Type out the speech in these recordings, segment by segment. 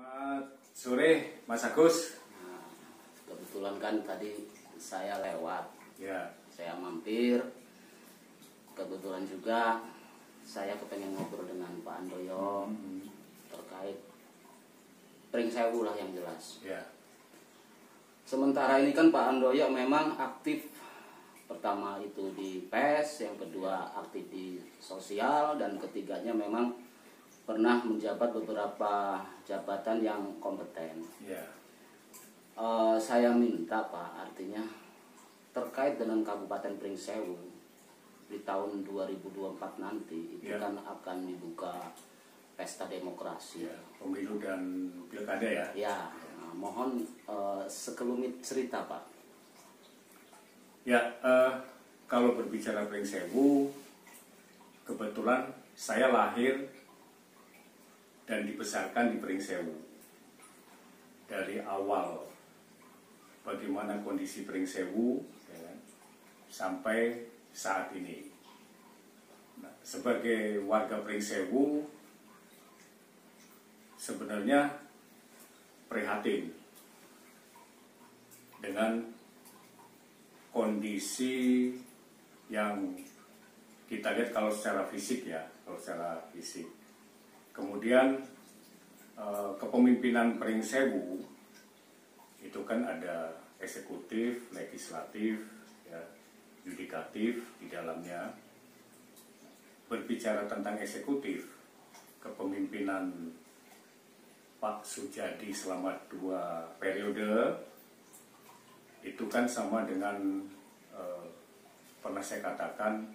Selamat sore, Mas Agus. Nah, kebetulan kan tadi saya lewat, Ya. saya mampir. Kebetulan juga saya kepengen ngobrol dengan Pak Handoyo terkait Pring Sewu lah yang jelas. Ya. Sementara ini kan Pak Handoyo memang aktif, pertama itu di PES, yang kedua aktif di sosial, dan ketiganya memang pernah menjabat beberapa jabatan yang kompeten. Ya. Saya minta Pak, artinya terkait dengan Kabupaten Pring Sewu di tahun 2024 nanti itu Ya. kan akan dibuka pesta demokrasi. Ya. Pemilu dan pilkada ya. Ya, mohon sekelumit cerita Pak. Ya. Kalau berbicara Pring Sewu, kebetulan saya lahir dan dibesarkan di Pring Sewu. Dari awal bagaimana kondisi Pring Sewu ya kan, sampai saat ini. Nah, sebagai warga Pring Sewu sebenarnya prihatin dengan kondisi yang kita lihat kalau secara fisik ya, kalau secara fisik. Kemudian kepemimpinan Pring Sewu itu kan ada eksekutif, legislatif, ya, yudikatif di dalamnya. Berbicara tentang eksekutif, kepemimpinan Pak Sujadi selama 2 periode itu kan sama dengan pernah saya katakan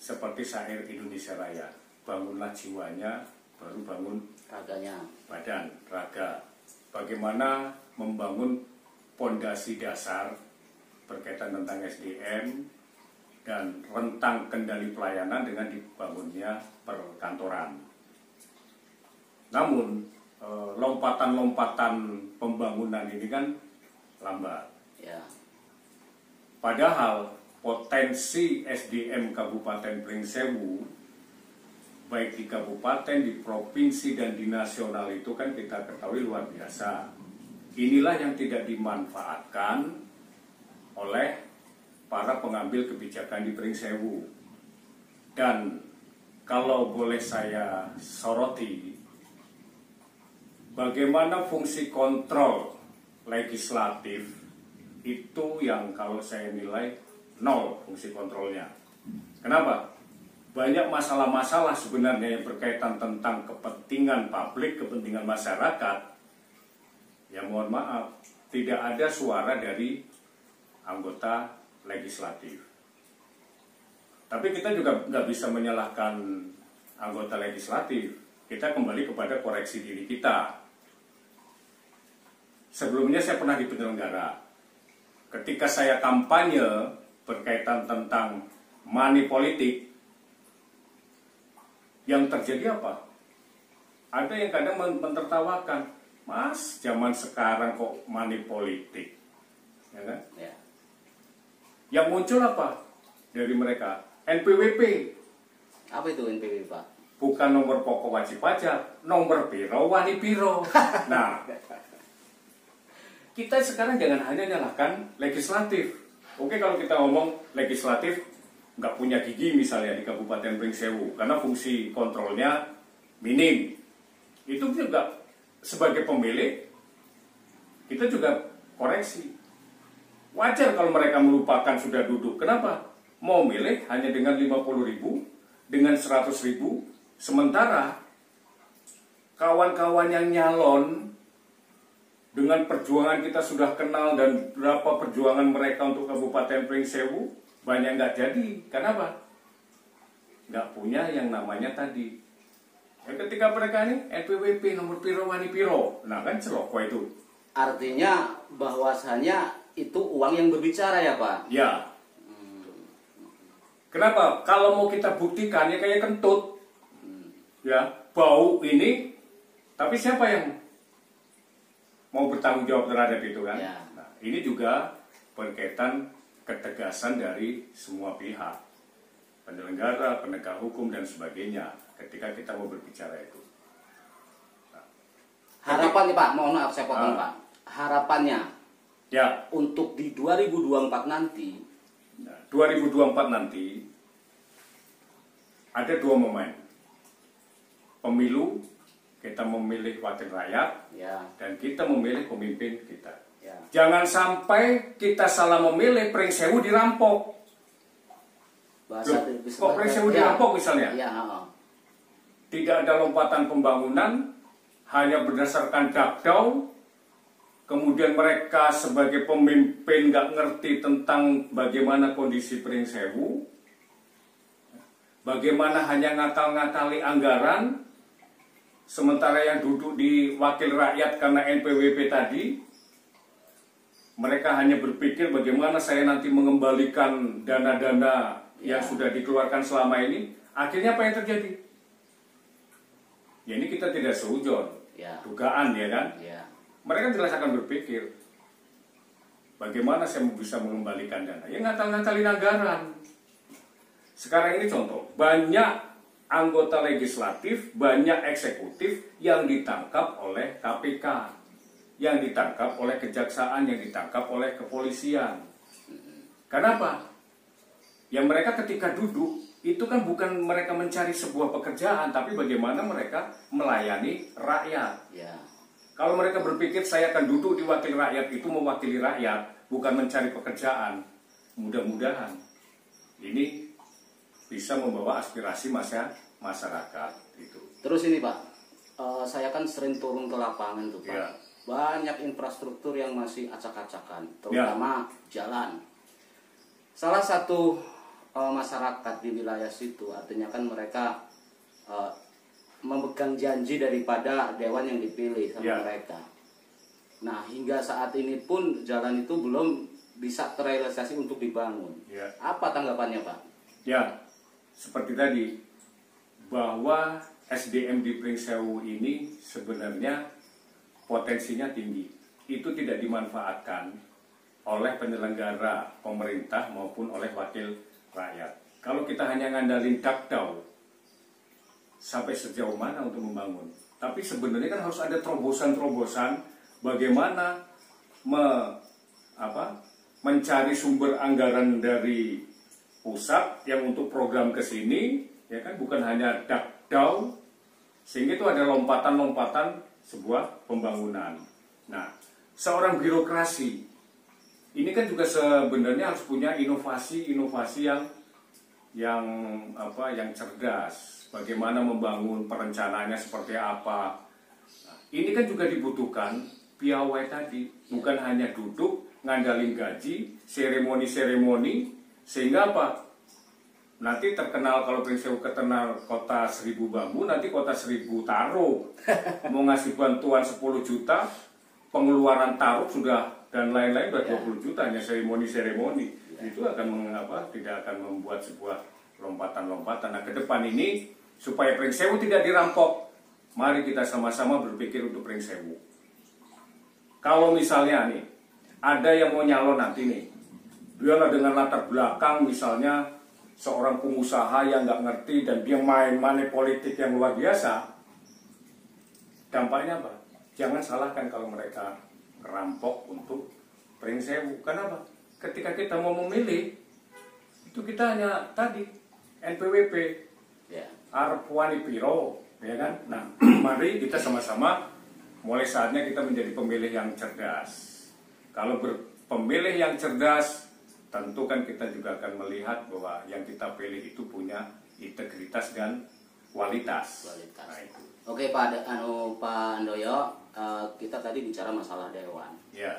seperti syair Indonesia Raya. Bangunlah jiwanya, baru bangun Raganya. badan, raga. Bagaimana membangun pondasi dasar berkaitan tentang SDM dan rentang kendali pelayanan dengan dibangunnya perkantoran. Namun lompatan-lompatan pembangunan ini kan lambat. Ya. Padahal potensi SDM Kabupaten Pring Sewu baik di kabupaten, di provinsi, dan di nasional itu kan kita ketahui luar biasa. Inilah yang tidak dimanfaatkan oleh para pengambil kebijakan di Pring Sewu. Dan kalau boleh saya soroti, bagaimana fungsi kontrol legislatif itu yang kalau saya nilai nol fungsi kontrolnya. Kenapa? Banyak masalah-masalah sebenarnya yang berkaitan tentang kepentingan publik, kepentingan masyarakat. Ya mohon maaf, tidak ada suara dari anggota legislatif. Tapi kita juga nggak bisa menyalahkan anggota legislatif. Kita kembali kepada koreksi diri kita. Sebelumnya saya pernah di penyelenggara. Ketika saya kampanye berkaitan tentang money politik, yang terjadi apa? Ada yang kadang mentertawakan, Mas, zaman sekarang kok money politik, ya kan? Ya. Yang muncul apa dari mereka? NPWP, Apa itu NPWP Pak? bukan nomor pokok wajib pajak, nomor biro wani biro. Nah, kita sekarang jangan hanya nyalahkan legislatif. Oke, kalau kita ngomong legislatif nggak punya gigi misalnya di Kabupaten Pring Sewu karena fungsi kontrolnya minim. Itu juga sebagai pemilik kita juga koreksi. Wajar kalau mereka melupakan sudah duduk. Kenapa? Mau milih hanya dengan 50.000, dengan 100.000, sementara kawan-kawan yang nyalon dengan perjuangan kita sudah kenal dan berapa perjuangan mereka untuk Kabupaten Pring Sewu banyak nggak jadi. Kenapa? Nggak punya yang namanya tadi. Ya, ketika mereka ini NPWP nomor piro wani piro, nah kan celoko itu. Artinya bahwasanya itu uang yang berbicara ya Pak? Ya. Kenapa? Kalau mau kita buktikan ya kayak kentut, ya bau ini, tapi siapa yang mau bertanggung jawab terhadap itu kan? Ya. Nah, ini juga berkaitan ketegasan dari semua pihak, penyelenggara, penegak hukum dan sebagainya ketika kita mau berbicara itu. Nah, Harapan nih Pak, mohon maaf saya potong Ah. Pak. Harapannya Ya, untuk di 2024 nanti, 2024 nanti ada dua momen. Pemilu, kita memilih wakil rakyat, ya, dan kita memilih pemimpin kita. ya, Jangan sampai kita salah memilih, Pring Sewu dirampok. bahasa Loh, kok Pring Sewu dirampok misalnya? Ya, heeh. Tidak ada lompatan pembangunan, hanya berdasarkan dakdau. Kemudian mereka sebagai pemimpin nggak ngerti tentang bagaimana kondisi Pring Sewu, bagaimana hanya ngakal-ngakali anggaran, sementara yang duduk di wakil rakyat karena NPWP tadi, mereka hanya berpikir bagaimana saya nanti mengembalikan dana-dana yang sudah dikeluarkan selama ini. Akhirnya apa yang terjadi? Ya ini kita tidak seujon, Ya, dugaan ya kan. ya, Mereka jelas akan berpikir bagaimana saya bisa mengembalikan dana. Ya ngakal-ngakalin anggaran. Sekarang ini contoh, banyak anggota legislatif, banyak eksekutif yang ditangkap oleh KPK, yang ditangkap oleh kejaksaan, yang ditangkap oleh kepolisian. Kenapa? Ya mereka ketika duduk, itu kan bukan mereka mencari sebuah pekerjaan, tapi bagaimana mereka melayani rakyat. ya, Kalau mereka berpikir saya akan duduk di wakil rakyat itu mewakili rakyat, bukan mencari pekerjaan, mudah-mudahan ini bisa membawa aspirasi masyarakat itu. Terus ini Pak, saya kan sering turun ke lapangan tuh Pak. Ya. Banyak infrastruktur yang masih acak-acakan, Ya. terutama jalan. Salah satu masyarakat di wilayah situ, artinya kan mereka memegang janji daripada dewan yang dipilih sama Ya. mereka. Nah, hingga saat ini pun jalan itu belum bisa terrealisasi untuk dibangun. Ya. Apa tanggapannya Pak? Ya, seperti tadi, bahwa SDM di Pring Sewu ini sebenarnya potensinya tinggi. Itu tidak dimanfaatkan oleh penyelenggara pemerintah maupun oleh wakil rakyat. Kalau kita hanya ngandalin dakdau, sampai sejauh mana untuk membangun? Tapi sebenarnya kan harus ada terobosan-terobosan bagaimana mencari sumber anggaran dari pusat yang untuk program ke sini, ya kan, bukan hanya dakdau, sehingga itu ada lompatan-lompatan sebuah pembangunan. Nah, seorang birokrasi ini kan juga sebenarnya harus punya inovasi-inovasi yang cerdas. Bagaimana membangun perencanaannya seperti apa. Nah, ini kan juga dibutuhkan piawai tadi, bukan hanya duduk ngandalin gaji, seremoni-seremoni, sehingga apa? Nanti terkenal, kalau Pring Sewu terkenal kota 1000 bambu, nanti kota 1000 taruh. Mau ngasih bantuan 10 juta, pengeluaran taruh sudah dan lain-lain sudah 20 juta, hanya seremoni-seremoni. Itu akan tidak akan membuat sebuah lompatan-lompatan. Nah, ke depan ini supaya Pring Sewu tidak dirampok, mari kita sama-sama berpikir untuk Pring Sewu. Kalau misalnya nih ada yang mau nyalon nanti nih, dia dengan latar belakang misalnya seorang pengusaha yang nggak ngerti dan dia main money politik yang luar biasa, dampaknya apa? Jangan salahkan kalau mereka merampok untuk Pring Sewu. Kenapa? Ketika kita mau memilih, itu kita hanya tadi NPWP, Ya. arep wani piro, ya kan? Nah, mari kita sama-sama mulai saatnya kita menjadi pemilih yang cerdas. Kalau berpemilih yang cerdas, tentu kan kita juga akan melihat bahwa yang kita pilih itu punya integritas dan kualitas. Nah, itu. Oke Pak Handoyo, kita tadi bicara masalah dewan. Ya.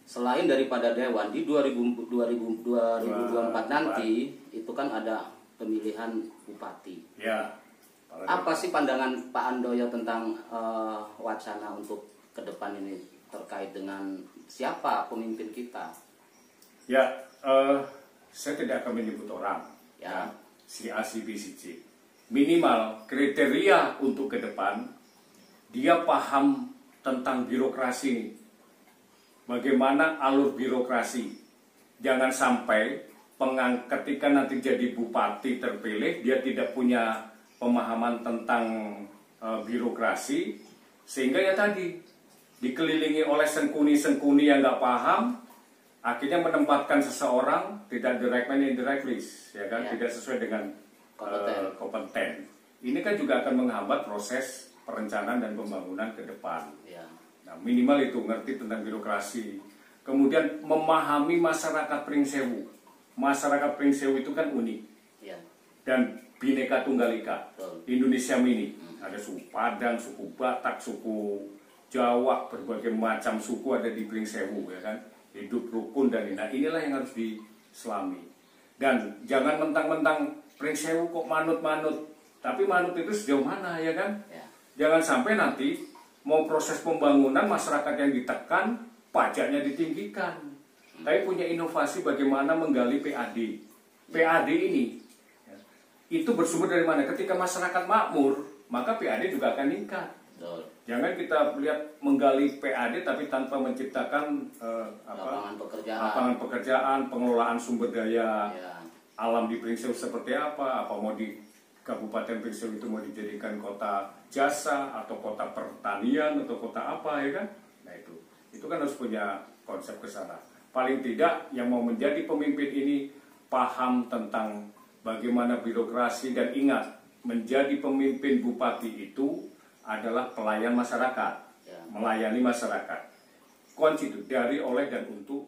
Selain daripada dewan di 2024 nanti itu kan ada pemilihan bupati. Ya. Apa sih pandangan Pak Handoyo tentang wacana untuk ke depan ini terkait dengan siapa pemimpin kita? Ya, saya tidak akan menyebut orang. Ya. Si A, si B, si C. Minimal kriteria untuk ke depan, dia paham tentang birokrasi. Bagaimana alur birokrasi. Jangan sampai ketika nanti jadi bupati terpilih, dia tidak punya pemahaman tentang birokrasi, Sehingga ya tadi, dikelilingi oleh sengkuni-sengkuni yang nggak paham, akhirnya menempatkan seseorang tidak direct man, indirect list, ya kan, tidak sesuai dengan kompeten. Ini kan juga akan menghambat proses perencanaan dan pembangunan ke depan. Nah, minimal itu ngerti tentang birokrasi, kemudian memahami masyarakat Pringsewu. Masyarakat Pringsewu itu kan unik dan Bhinneka Tunggal Ika, Indonesia mini. Ada suku Padang, suku Batak, suku Jawa, berbagai macam suku ada di Pringsewu, ya kan. Hidup rukun dan inilah yang harus diselami. Dan jangan mentang-mentang Pringsewu kok manut-manut, tapi manut itu sejauh mana, ya kan? Jangan sampai nanti mau proses pembangunan masyarakat yang ditekan, pajaknya ditinggikan. Tapi punya inovasi bagaimana menggali PAD. PAD ini itu bersumber dari mana? Ketika masyarakat makmur, maka PAD juga akan meningkat. Jangan kita lihat menggali PAD tapi tanpa menciptakan lapangan pekerjaan, pengelolaan sumber daya alam di Pringsewu seperti apa mau di Kabupaten Pringsewu itu mau dijadikan kota jasa atau kota pertanian atau kota apa, ya kan? Nah itu kan harus punya konsep ke sana. Paling tidak yang mau menjadi pemimpin ini paham tentang bagaimana birokrasi, dan ingat, menjadi pemimpin bupati itu adalah pelayan masyarakat, melayani masyarakat. Kunci itu dari, oleh, dan untuk